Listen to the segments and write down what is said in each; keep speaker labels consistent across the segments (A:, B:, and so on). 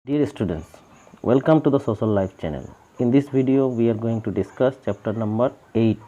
A: Dear students, welcome to the Social Life channel. In this video, we are going to discuss chapter number 8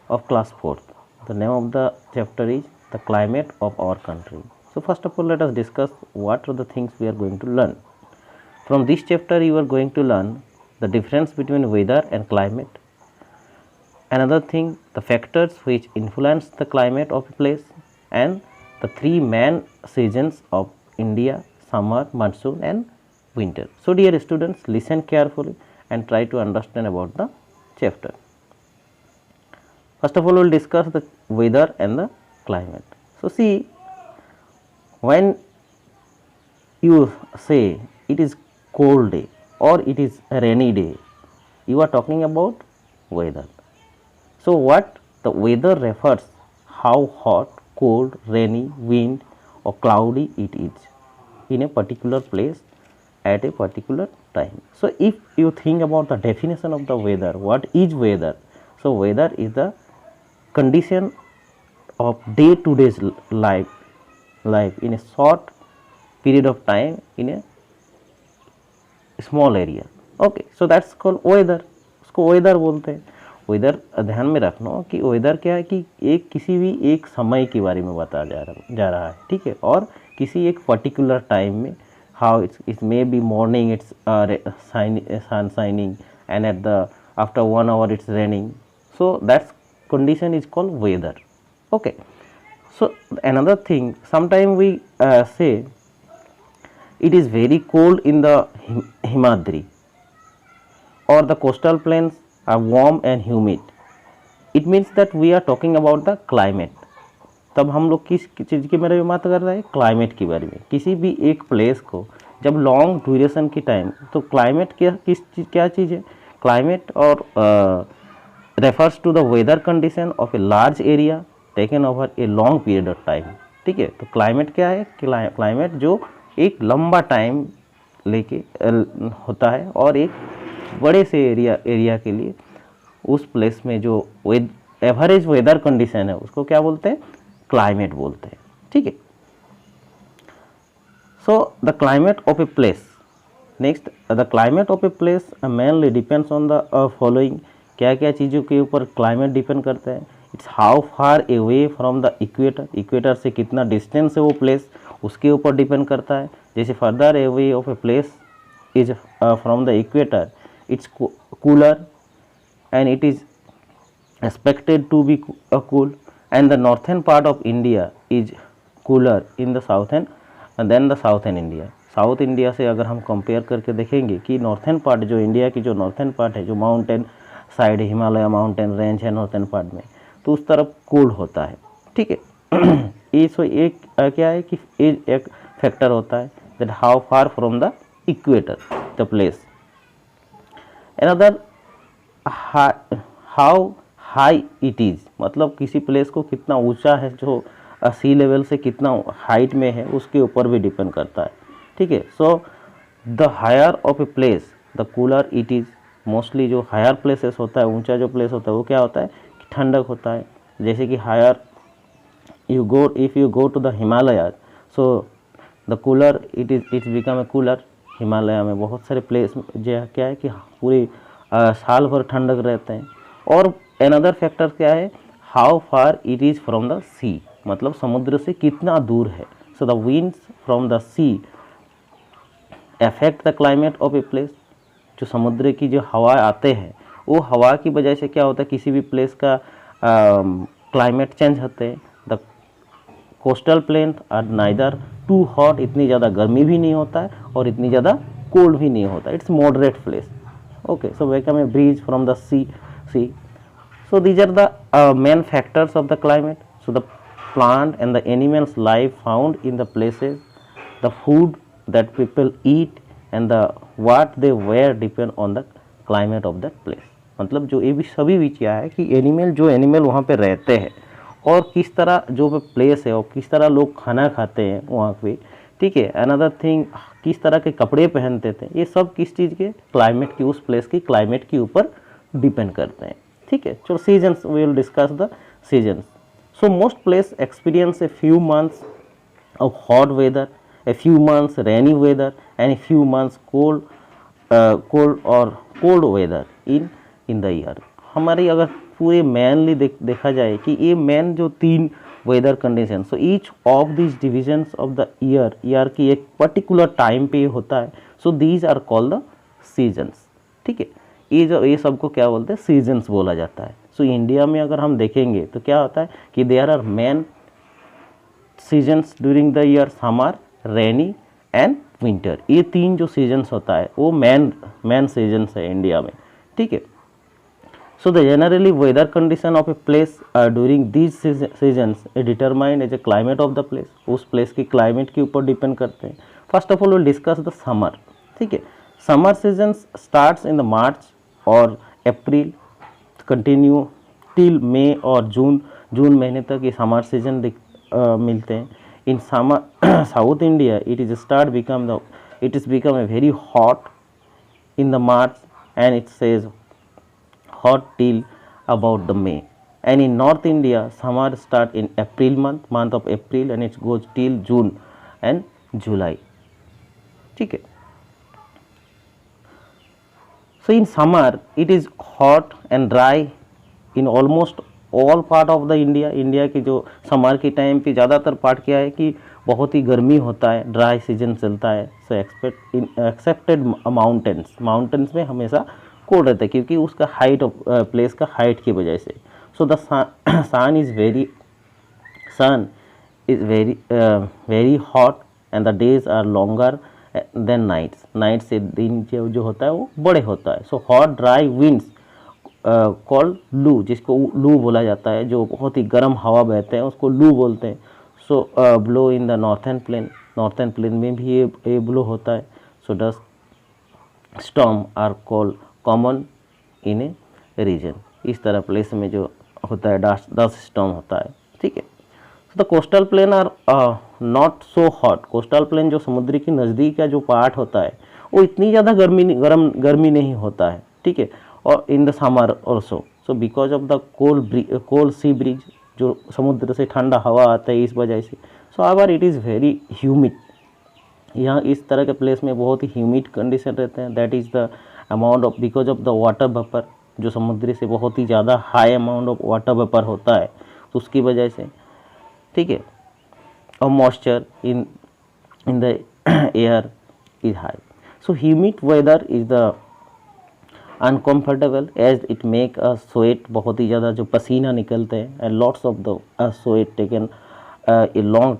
A: of class 4th. The name of the chapter is the climate of our country. So first of all, let us discuss what are the things we are going to learn. From this chapter, you are going to learn the difference between weather and climate. Another thing, the factors which influence the climate of a place, and the three main seasons of India: summer, monsoon and winter. So dear students, listen carefully and try to understand about the chapter. First of all, we will discuss the weather and the climate. So see, when you say it is cold day or it is a rainy day, you are talking about weather. So what the weather refers how hot, cold, rainy, wind or cloudy it is in a particular place at a particular time. So if you think about the definition of the weather, what is weather? So weather is the condition of day to day life in a short period of time in a small area. Okay, so that's called weather. उसको weather बोलते हैं. Weather ध्यान में रखना कि weather क्या है कि एक किसी भी एक समय के बारे में बताया जा रहा है, ठीक है, और किसी एक पर्टिकुलर टाइम में how it may be morning it's sun shining and at the after 1 hour it's raining. So that condition is called weather. Okay, so another thing, sometimes we say it is very cold in the Himadri or the coastal plains are warm and humid. It means that we are talking about the climate. तब हम लोग किस चीज़ के बारे में बात कर रहे हैं? क्लाइमेट के बारे में. किसी भी एक प्लेस को जब लॉन्ग ड्यूरेशन की टाइम, तो क्लाइमेट क्या चीज़ है? क्लाइमेट और refers to the weather condition of a large area taken over a long period of time. ठीक है, तो क्लाइमेट क्या है? क्लाइमेट जो एक लंबा टाइम लेके होता है और एक बड़े से एरिया के लिए उस प्लेस में जो एवरेज वेदर कंडीशन है उसको क्या बोलते हैं? क्लाइमेट बोलते हैं. ठीक है. So the climate of a place. Next, the climate of a place mainly depends on the following. क्या क्या चीज़ों के ऊपर क्लाइमेट डिपेंड करता है? It's how far away from the equator. Equator से कितना डिस्टेंस है वो प्लेस, उसके ऊपर डिपेंड करता है. जैसे further away of a place is from the equator, it's cooler and it is expected to be cool, and the northern part of India is cooler in the southern than the southern India. South India से अगर हम compare करके देखेंगे कि northern part जो India की जो northern part है, जो mountain side Himalaya mountain range है नॉर्थन पार्ट में, तो उस तरफ कोल्ड होता है. ठीक है. ये एक क्या है कि एक फैक्टर होता है that how far from the equator the place. Another how high it is, मतलब किसी प्लेस को कितना ऊंचा है, जो सी लेवल से कितना हाइट में है उसके ऊपर भी डिपेंड करता है. ठीक है. So the higher of a place the cooler it is. Mostly जो हायर प्लेसेस होता है, ऊंचा जो प्लेस होता है वो क्या होता है कि ठंडक होता है. जैसे कि higher if you go to the Himalaya, so the cooler it's become a cooler. Himalaya में बहुत सारे प्लेस जो क्या है कि पूरी साल भर ठंडक रहते हैं. और अनदर फैक्टर क्या है? How far it is from the sea, मतलब समुद्र से कितना दूर है. So the winds from the sea affect the climate of a place. जो समुद्र की जो हवा आते हैं, वो हवा की वजह से क्या होता है, किसी भी प्लेस का क्लाइमेट चेंज होते हैं. The coastal plain are neither too hot, इतनी ज़्यादा गर्मी भी नहीं होता है और इतनी ज़्यादा कोल्ड भी नहीं होता. It's moderate place. Okay, so welcome a breeze from the sea. So these are the main factors of the climate. So the plant and the animals life found in the places, the food that people eat and the what they wear depend on the climate of that place. मतलब जो ये भी सभी भी क्या है कि animal वहाँ पे रहते हैं और किस तरह जो प्लेस है और किस तरह लोग खाना खाते हैं वहाँ पे. ठीक है. अनदर थिंग, किस तरह के कपड़े पहनते थे, ये सब किस चीज़ के? क्लाइमेट की, उस प्लेस की क्लाइमेट के ऊपर डिपेंड करते हैं. ठीक है. चलो seasons, we will discuss the seasons. So most place experience a few months of hot weather a few months rainy weather and a few months cold weather in the year. हमारी अगर पूरे mainly देखा जाए कि ये main जो 3 weather condition, so each of this divisions of the year की एक पर्टिकुलर टाइम पे होता है, so these are called the seasons. ठीक है, ये सबको क्या बोलते हैं, सीजन्स बोला जाता है. सो इंडिया में अगर हम देखेंगे तो क्या होता है कि there are main seasons during the year, summer, rainy and winter. ये 3 जो सीजन्स होता है वो मैन सीजन्स है इंडिया में. ठीक है, so the generally weather condition of a place during these seasons is determined as a climate of the place. उस place की climate के ऊपर depend करते हैं. First of all we'll discuss the summer. ठीक है, summer seasons starts in the March और April, continue till May और जून महीने तक ये summer season मिलते हैं. In summer South India it is become a very hot in the March and it says hot till about the May. And in North India summer start in April month of April and it goes till June and July. ठीक है, so in summer it is hot and dry in almost all part of the India की जो summer के time पे ज़्यादातर part क्या है कि बहुत ही गर्मी होता है, ड्राई सीजन चलता है. सो एक्सेप्टेड माउंटेन्स में हमेशा कोल्ड रहता है क्योंकि उसका हाइट ऑफ प्लेस का हाइट की वजह से. So the sun is very hot and the days are longer than night से दिन जो होता है वो बड़े होता है. So hot dry winds called loo, जिसको लू बोला जाता है, जो बहुत ही गर्म हवा बहते हैं उसको लू बोलते हैं. So blow in the northern plain में भी ये ब्लो होता है. So dust storm are called common in a region. इस तरह प्लेस में जो होता है डस्ट स्टॉर्म होता है. ठीक है, तो the coastal plain are not so hot. Coastal plain जो समुद्री के नज़दीक का जो पार्ट होता है वो इतनी ज़्यादा गर्मी नहीं होता है. ठीक है, और in the summer also. So because of the cold sea breeze, जो समुद्र से ठंडा हवा आता है इस वजह से. सो अवर इट इज़ वेरी ह्यूमिड. यहाँ इस तरह के प्लेस में बहुत ही ह्यूमिड कंडीशन रहते हैं. That is the amount of because of the water vapour, जो समुद्र से बहुत ही ज़्यादा high amount of water vapour होता है तो उसकी वजह से. ठीक है, और moisture in the air is high. So humid weather is the uncomfortable as it make a sweat. बहुत ही ज़्यादा जो पसीना निकलते हैं and lots of the sweat taken a long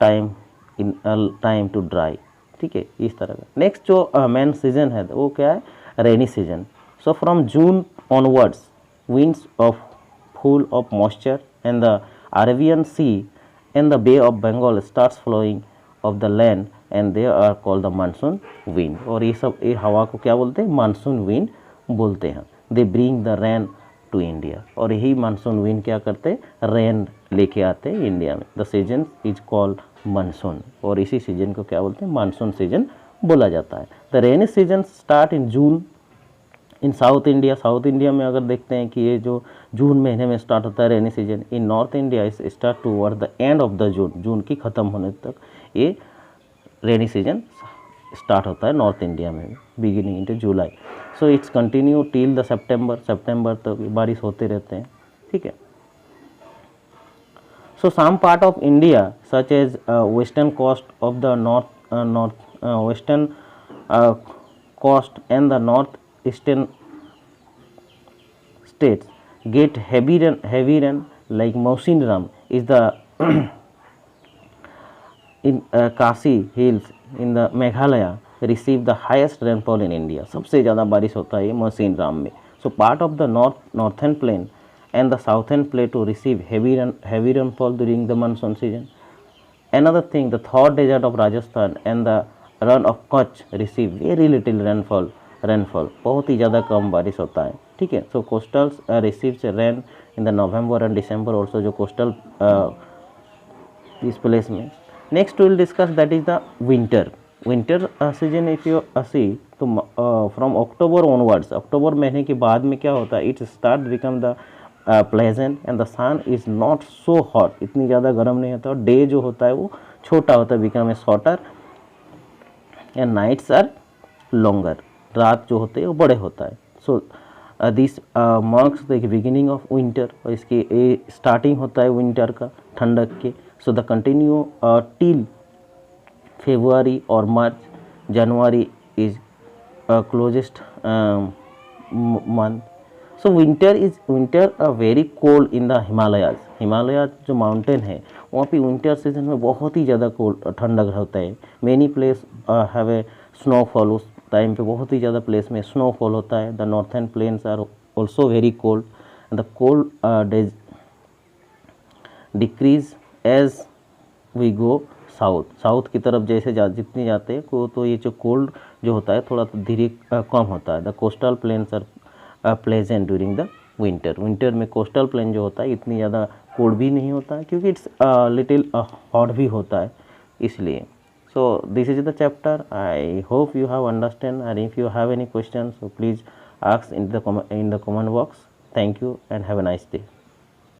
A: time to dry. ठीक है, इस तरह का. नेक्स्ट जो मेन सीजन है वो क्या है, rainy season. So from June onwards winds of full of moisture and the Arabian Sea and the Bay of Bengal starts flowing of the land and they are called the monsoon wind. और ये सब ये हवा को क्या बोलते हैं, monsoon wind बोलते हैं. They bring the rain to India. और यही मानसून विंड क्या करते हैं, रेन लेके आते हैं इंडिया में. The season is called monsoon और इसी सीजन को क्या बोलते हैं, मानसून सीजन बोला जाता है. The rainy season start in June in south India में अगर देखते हैं कि ये जो जून महीने में स्टार्ट होता है rainy season. In north India is start toward the end of the June की ख़त्म होने तक ये रेनी सीजन स्टार्ट होता है नॉर्थ इंडिया में, beginning into July. So it's continue till the September तक बारिश होते रहते हैं. ठीक है, so some part of India such as western coast of the western coast and the north eastern states get heavy rain like Mausinram is the in Khasi hills in the Meghalaya receive the highest rainfall in India. सबसे ज़्यादा बारिश होता है मौसिनराम में. So part of the northern plain and the southern plateau receive heavy rainfall during the monsoon season. Another thing, the Thar desert of Rajasthan and the run of Kutch receive very little rainfall. बहुत ही ज़्यादा कम बारिश होता है. ठीक है, so coastals receives rain in the November and December also, जो coastal इस प्लेस में. Next will discuss that is the winter season. If you see तो फ्रॉम अक्टूबर ऑनवर्ड्स, अक्टूबर महीने के बाद में क्या होता है, it start become the pleasant and the sun is not so hot. इतनी ज़्यादा गर्म नहीं होता. डे जो होता है वो छोटा होता है, become a shorter and nights are longer, रात जो होते हैं वो बड़े होता है। So this marks the beginning of winter, और इसकी स्टार्टिंग होता है विंटर का, ठंडक के। So the continue till February or March. January is closest month. So winter very cold in the Himalayas. Himalaya जो माउंटेन है वहाँ पे विंटर सीजन में बहुत ही ज़्यादा कोल्ड ठंडक होता है। Many place have a snowfall, उस टाइम पे बहुत ही ज़्यादा प्लेस में स्नोफॉल होता है। The northern plains are also very cold, the cold days decrease as we go south की तरफ जैसे जितने जाते हैं तो ये जो कोल्ड जो होता है थोड़ा धीरे कम होता है। The coastal plains are pleasant during the winter में कोस्टल प्लेन जो होता है इतनी ज़्यादा कोल्ड भी नहीं होता है, क्योंकि इट्स लिटिल हॉट भी होता है इसलिए। So this is the chapter. I hope you have understand, and if you have any question so please ask in the comment box. Thank you and have a nice day.